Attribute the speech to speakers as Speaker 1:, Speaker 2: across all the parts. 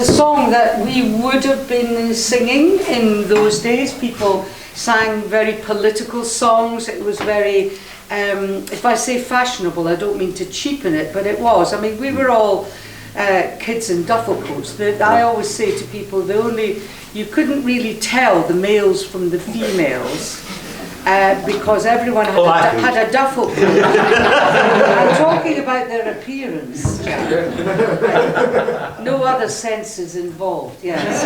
Speaker 1: The song that we would have been singing in those days. People sang very political songs. It was very, if I say fashionable, I don't mean to cheapen it, but it was. I mean, we were all kids in duffel coats. I always say to people, you couldn't really tell the males from the females. Because everyone had a duffel coat. I'm talking about their appearance. No other senses involved, yes.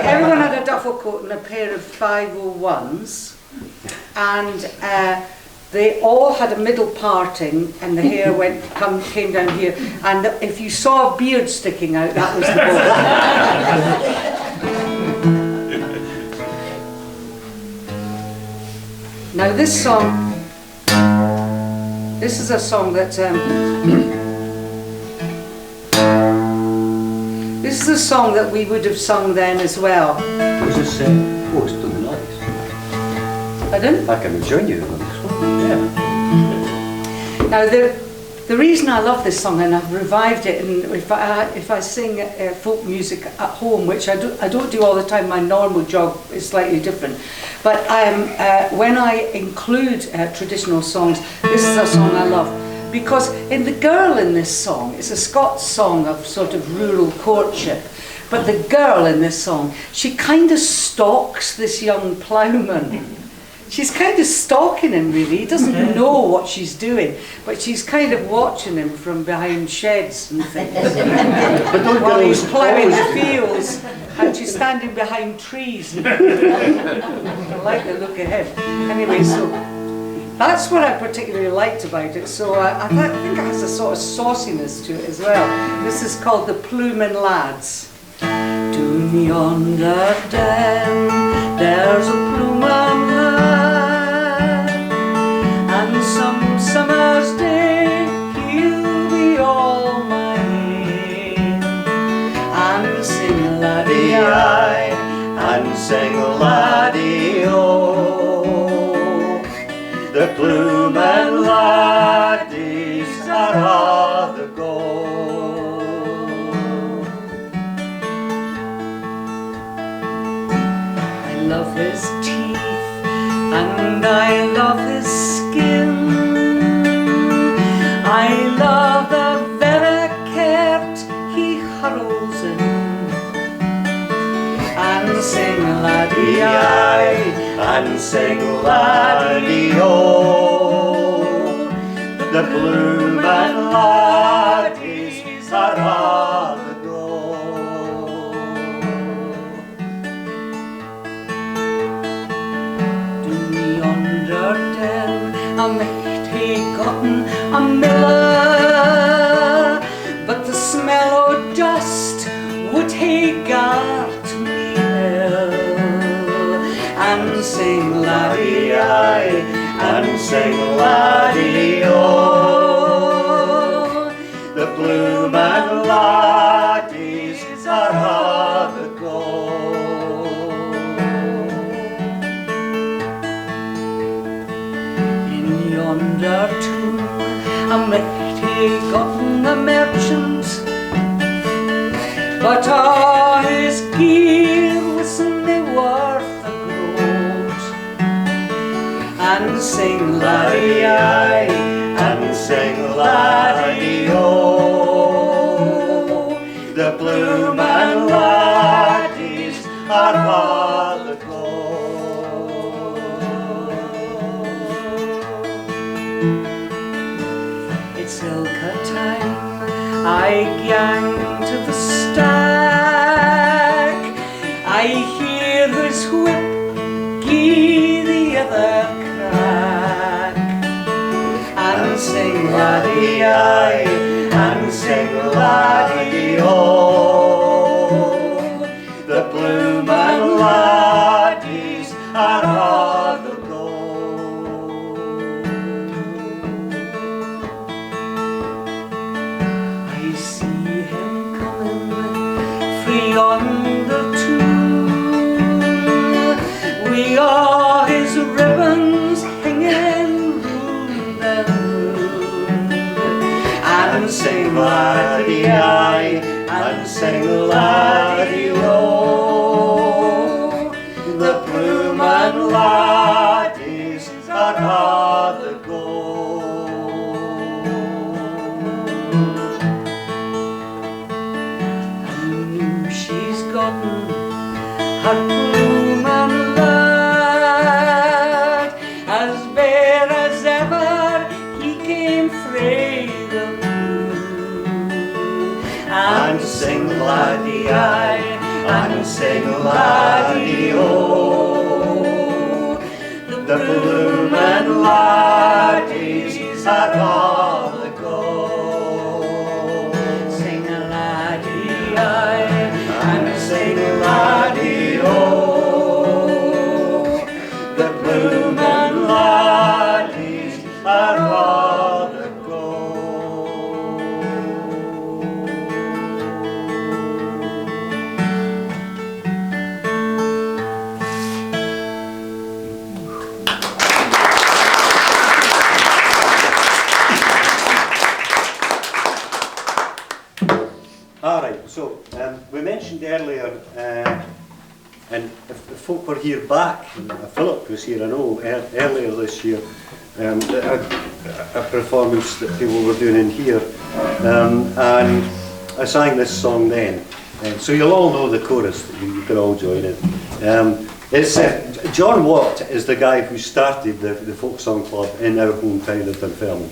Speaker 1: Everyone had a duffel coat and a pair of 501s, and they all had a middle parting, and the hair came down here, and if you saw a beard sticking out, that was the boy. Now this song, this is a song that, this is a song that we would have sung then as well.
Speaker 2: Was this, oh, it's done nice.
Speaker 1: Pardon?
Speaker 2: I can join you on this one, yeah.
Speaker 1: Now the reason I love this song, and I've revived it, and if I sing folk music at home, which I don't do all the time, my normal job is slightly different, but when I include traditional songs, this is a song I love, because the girl in this song, it's a Scots song of sort of rural courtship, but the girl in this song, she kind of stalks this young ploughman. She's kind of stalking him, really. He doesn't know what she's doing, but she's kind of watching him from behind sheds and things. While he's ploughing the fields, and she's standing behind trees. I like the look of him. Anyway, so that's what I particularly liked about it. So I think it has a sort of sauciness to it as well. This is called The Ploughman Lads. To yonder den, there's a ploughman lad, and some summer's day he'll be all mine, and sing laddie-I, and sing laddie-O. The ploughman laddies are the go. I love his teeth, and I love his skin. I love the very cart he hurls in, and sing laddie-I, and sing laddie-O. The ploughman laddies are all the go. A mate he gotten a miller, but the smell o' dust would he gart me ill. And sing laddie-I, and sing laddie-O. The ploughman laddies are all the go. Yonder too, a mate he gotten a merchant, but all his gear wasn't worth a groat. And sing laddie-I, and sing laddie-O. The ploughman laddies are all the go. It's ilka time I gang to the stack, I hear his whip gie the other crack, and sing laddie-I, and sing laddie-O. The ploughman laddies are all the go. I see him coming free yonder too, we all his ribbons hanging round and round, and sing laddie-I, and sing laddie-O. forgotten her plume and lad, as bare as ever he came frae the blue. And sing laddie aye, and sing laddie oh, the bloom and laddies are all a go. Sing a laddie aye, and sing laddie oh, the bloom and laddies are all a go.
Speaker 2: All right, so we mentioned earlier, and if folk were here back, Philip was here, I know, earlier this year, a performance that people were doing in here, and I sang this song then. So you'll all know the chorus, you can all join in. It's John Watt is the guy who started the folk song club in our hometown of Dunfermline.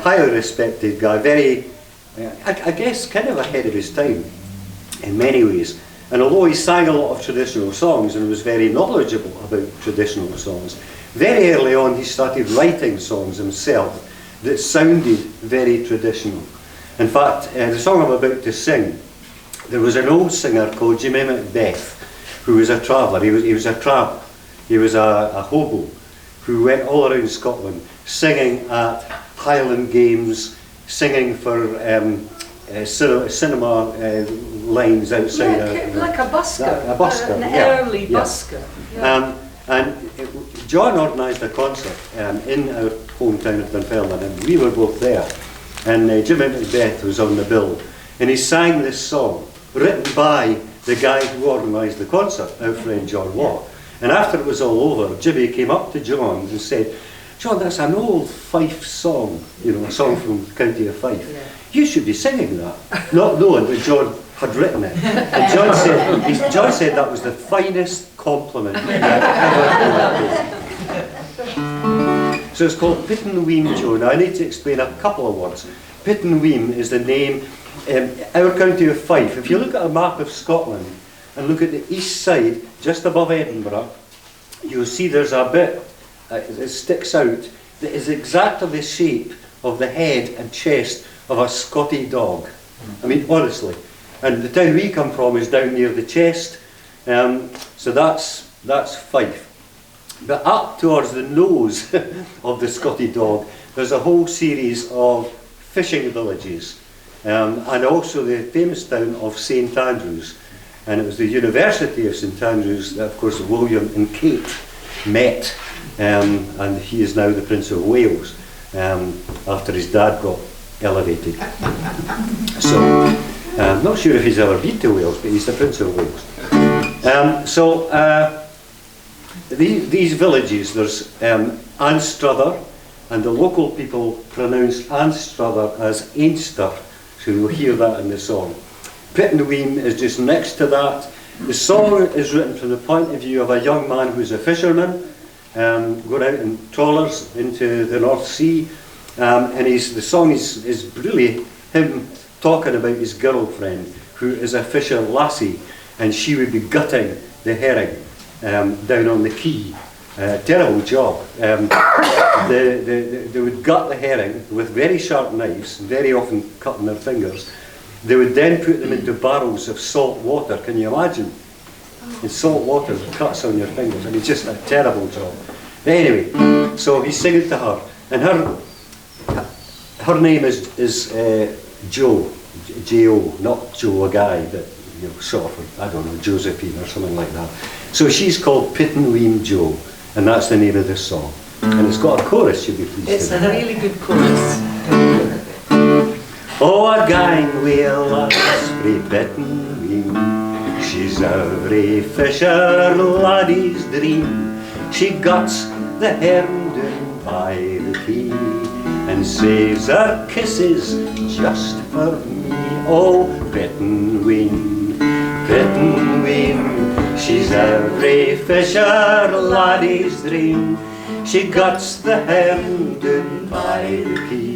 Speaker 2: Highly respected guy, very, I guess, kind of ahead of his time in many ways. And although he sang a lot of traditional songs and was very knowledgeable about traditional songs, very early on he started writing songs himself that sounded very traditional. In fact, the song I'm about to sing, there was an old singer called Jimmy Macbeth, who was a traveller. He was a tramp. He was a hobo who went all around Scotland singing at Highland Games, singing for cinema lines outside.
Speaker 1: Like a busker.
Speaker 2: A busker,
Speaker 1: an
Speaker 2: yeah.
Speaker 1: early
Speaker 2: Yeah.
Speaker 1: busker. Yeah.
Speaker 2: John organised a concert in our hometown of Dunfermline, and we were both there. And Jimmy Macbeth was on the bill, and he sang this song, written by the guy who organised the concert, our friend John Watt. And after it was all over, Jimmy came up to John and said, "John, that's an old Fife song, you know, a song from the county of Fife.
Speaker 1: Yeah.
Speaker 2: You should be singing that," not knowing that John had written it. And John said that was the finest compliment he had ever heard. So it's called Pittin Weem, Joe. Now I need to explain a couple of words. Pittin Weem is the name, our county of Fife. If you look at a map of Scotland and look at the east side, just above Edinburgh, you'll see there's a bit that sticks out that is exactly the shape of the head and chest of a Scotty dog. I mean, honestly. And the town we come from is down near the chest, so that's Fife. But up towards the nose of the Scotty dog, there's a whole series of fishing villages, and also the famous town of St Andrews. And it was the University of St Andrews that, of course, William and Kate met, and he is now the Prince of Wales, after his dad got elevated. So, I'm not sure if he's ever been to Wales, but he's the Prince of Wales. These villages, there's Anstruther, and the local people pronounce Anstruther as Ainster, so you'll hear that in the song. Pittin Weem is just next to that. The song is written from the point of view of a young man who's a fisherman, going out in trawlers into the North Sea, and the song is really him talking about his girlfriend, who is a fisher lassie, and she would be gutting the herring down on the quay. Terrible job. They would gut the herring with very sharp knives, very often cutting their fingers. They would then put them into barrels of salt water. Can you imagine? And salt water cuts on your fingers. I mean, just a terrible job. But anyway, so he's singing to her, and her name is Jo, J-O, not Joe, a guy that, you know, sort of, I don't know, Josephine or something like that. So she's called Pittin Weem Jo, and that's the name of this song. And it's got a chorus, you'll be pleased to
Speaker 1: It's
Speaker 2: know.
Speaker 1: a really good chorus.
Speaker 2: Oh, a gang whale lass frae Pittin Weem, she's every fisher laddie's dream. She guts the herring down by the quay and saves her kisses just for me. Oh, Pittin Weem, Pittin every fisher laddie's dream. She guts the hen down by the quay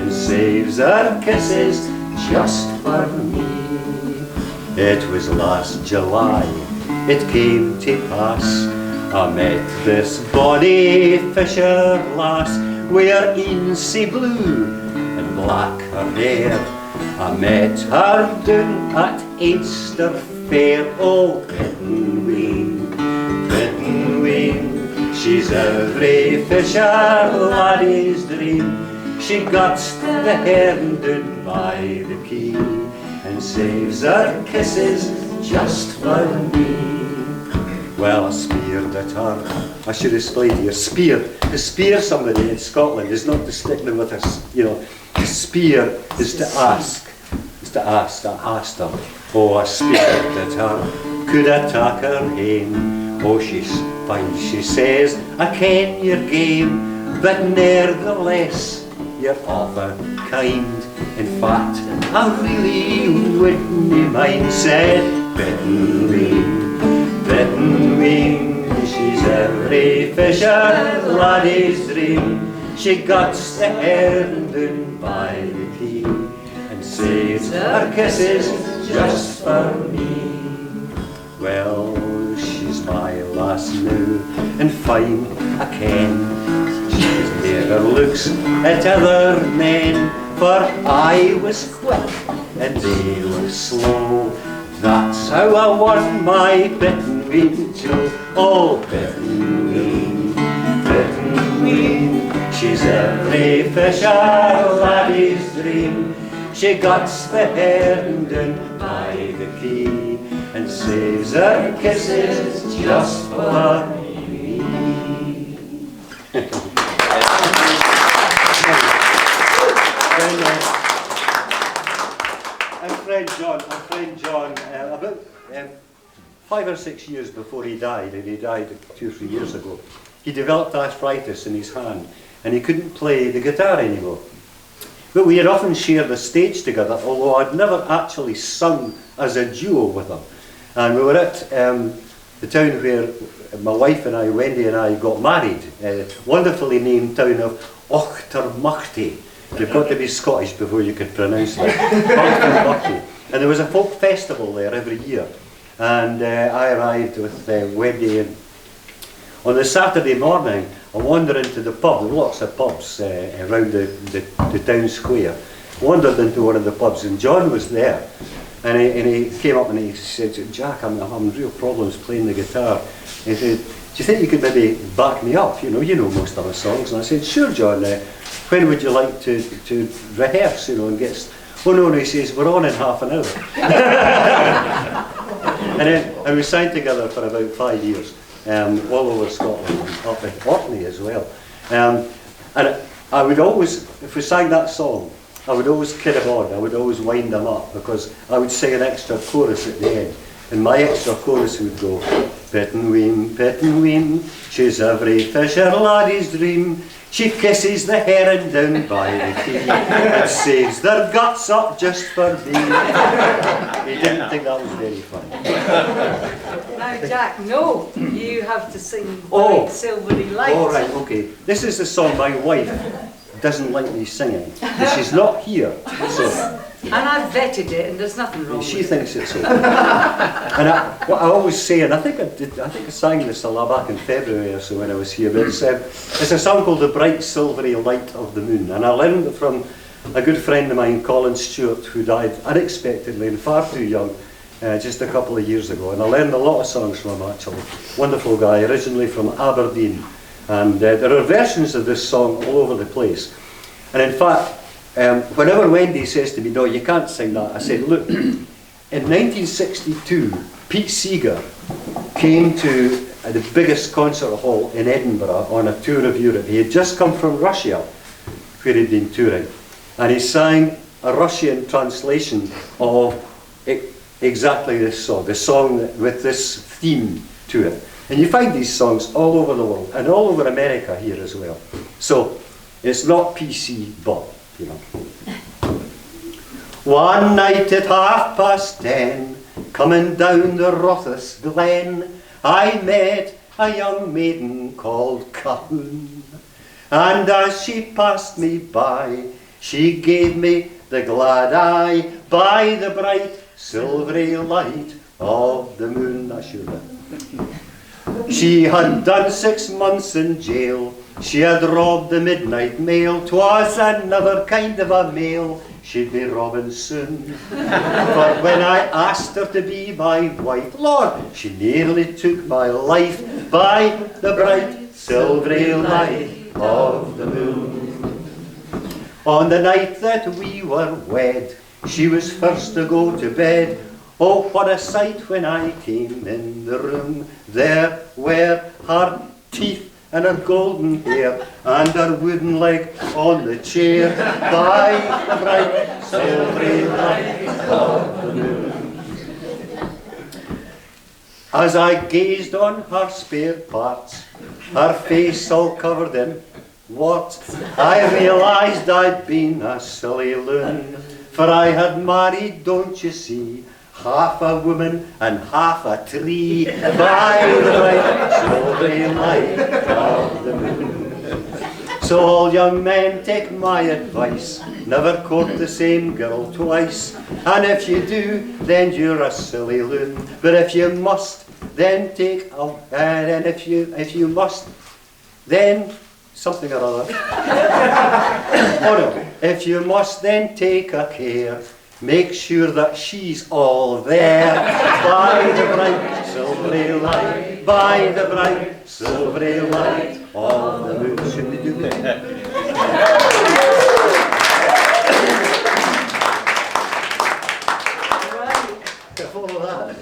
Speaker 2: and saves her kisses just for me. It was last July, it came to pass, I met this bonny fisher lass, wi' her een sea blue and black her hair. I met her down at Easter Fair. Oh, Bitten Ween, she's every fisher laddie's dream. She guts the hen down by the quay and saves her kisses just for me. Well, I speared at her. I should explain to you, speared. To spear somebody in Scotland is not to stick them with a, you know, to spear is to ask. Is to ask. I asked her. Oh, I speared at her. Could I take her hame? Oh, she's fine, she says. I ken your game, but nevertheless, you're awful kind. In fact, I really wouldn't mind, said Bitten Ween, she's every fisher laddie's dream. She guts the hen down by the quay and saves her kisses just for me. Well, she's my lass now, and fine I ken. She never looks at other men, for I was quick and they were slow. That's how I won my Bitten Ween Joe. Oh, Bitten Ween, she's every fisher laddie's dream. She guts the hen down by the quay and saves her kisses just for me. Our friend John, about 5 or 6 years before he died, and he died 2 or 3 years ago, he developed arthritis in his hand and he couldn't play the guitar anymore. But we had often shared the stage together, although I'd never actually sung as a duo with him. And we were at the town where my wife and I, Wendy and I, got married, wonderfully named town of Auchtermuchty. You've got to be Scottish before you could pronounce that. Auchtermuchty. And there was a folk festival there every year. And I arrived with Wendy, and on the Saturday morning I wandered into the pub. There were lots of pubs around the town square. Wandered into one of the pubs and John was there. And he came up and he said, Jack, I'm having real problems playing the guitar. He said, do you think you could maybe back me up? You know most of the songs. And I said, sure, John, when would you like to rehearse, and get... Oh no, he says, we're on in half an hour. And we sang together for about 5 years, all over Scotland, up in Orkney as well. And I would always, if we sang that song, I would always kid him on, I would always wind him up, because I would sing an extra chorus at the end. And my extra chorus would go, Bitten Ween, she's every fisher laddie's dream. She kisses the heron down by the quay and saves their guts up just for me. He didn't think that was very funny.
Speaker 1: Now, Jack, no, you have to sing Bright Silvery Light.
Speaker 2: Oh, right, okay. This is the song my wife doesn't like me singing, but she's not here. So.
Speaker 1: And I've vetted it, and there's nothing wrong with it.
Speaker 2: She thinks it's okay. And what I always say, and I think I sang this a lot back in February or so when I was here, but it's a song called The Bright Silvery Light of the Moon, and I learned it from a good friend of mine, Colin Stewart, who died unexpectedly and far too young, just a couple of years ago, and I learned a lot of songs from him actually. Wonderful guy, originally from Aberdeen, and there are versions of this song all over the place. And in fact, whenever Wendy says to me, no, you can't sing that, I said, look, in 1962, Pete Seeger came to the biggest concert hall in Edinburgh on a tour of Europe. He had just come from Russia, where he'd been touring, and he sang a Russian translation of exactly this song, the song with this theme to it. And you find these songs all over the world, and all over America here as well. So, it's not PC, but you know. One night at 10:30, coming down the Rothes Glen, I met a young maiden called Cahoon, and as she passed me by, she gave me the glad eye by the bright silvery light of the moon. She had done 6 months in jail, she had robbed the midnight mail, 'twas another kind of a mail she'd be robbing soon. But when I asked her to be my wife, Lord, she nearly took my life by the bright silvery light of the moon. On the night that we were wed, she was first to go to bed. Oh, what a sight when I came in the room. There were her teeth and her golden hair, and her wooden leg on the chair, by the bright silvery light of the moon. As I gazed on her spare parts, her face all covered in what, I realised I'd been a silly loon, for I had married, don't you see, half a woman and half a tree, by the bright silvery light of the moon. So all young men, take my advice, never court the same girl twice, and if you do, then you're a silly loon, but if you must, then take, and if you must, then something or other. Oh no, if you must, then take a care. Make sure that she's all there, by the bright silvery light, by the bright silvery light of the moon. Should we do that? Right. Follow that.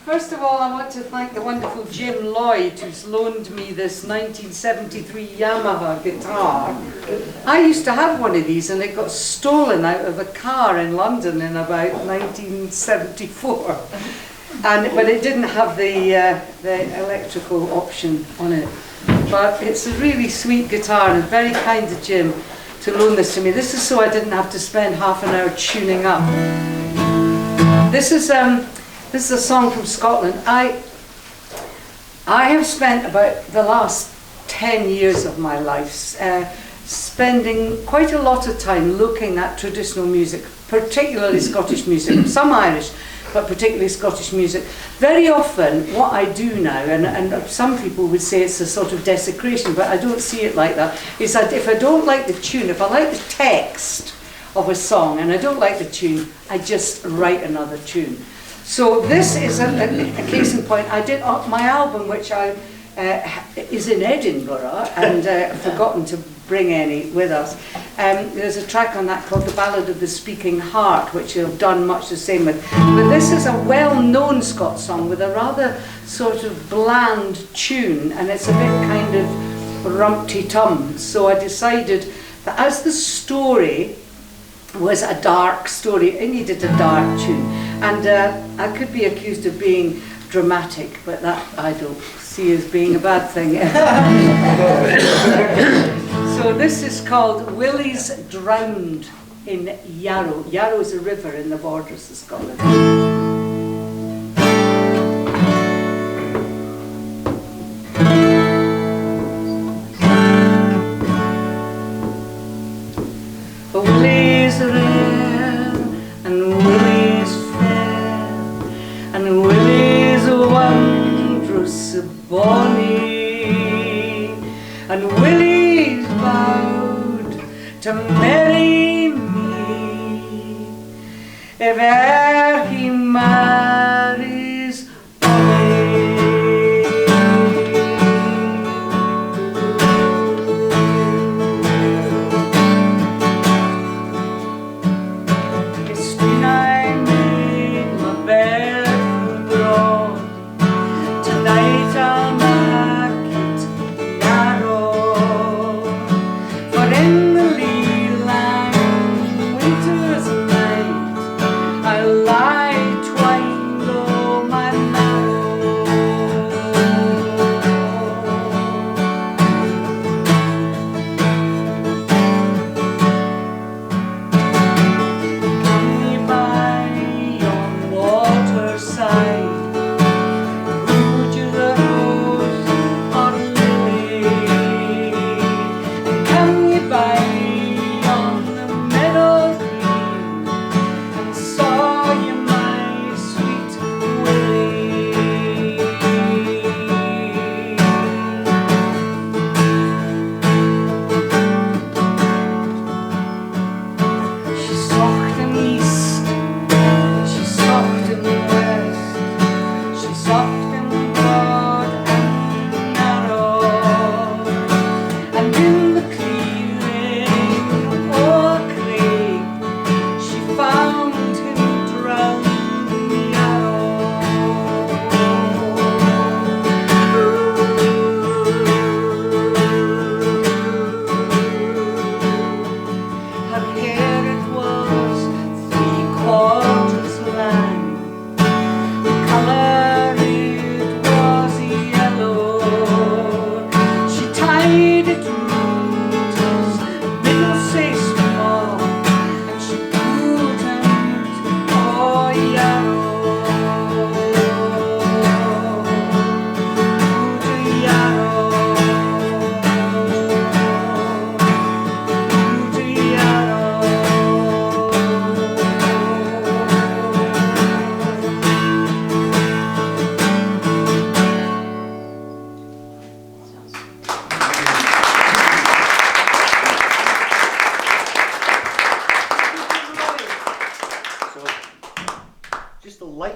Speaker 1: First of all, I want to thank the wonderful Jim Lloyd, who's loaned me this 1973 Yamaha guitar. I used to have one of these, and it got stolen out of a car in London in about 1974. But it didn't have the electrical option on it. But it's a really sweet guitar, and very kind of Jim to loan this to me. This is so I didn't have to spend half an hour tuning up. This is a song from Scotland. I have spent about the last 10 years of my life spending quite a lot of time looking at traditional music, particularly Scottish music, some Irish, but particularly Scottish music. Very often what I do now, and some people would say it's a sort of desecration, but I don't see it like that, is that if I don't like the tune, if I like the text of a song and I don't like the tune, I just write another tune. So this is a case in point. I did my album, which is in Edinburgh, and I've forgotten to bring any with us. There's a track on that called The Ballad of the Speaking Heart, which I've done much the same with. But this is a well-known Scots song with a rather sort of bland tune, and it's a bit kind of rumpty-tum. So I decided that as the story was a dark story, it needed a dark tune. And I could be accused of being dramatic, but that I don't see as being a bad thing. So this is called Willie's Drowned in Yarrow. Yarrow is a river in the borders of Scotland. Willie's rare and Willie's fair, and Willie's wondrous bonny, and Willie's vowed to marry me if e'er he marries Polly. Twice
Speaker 2: just to lighten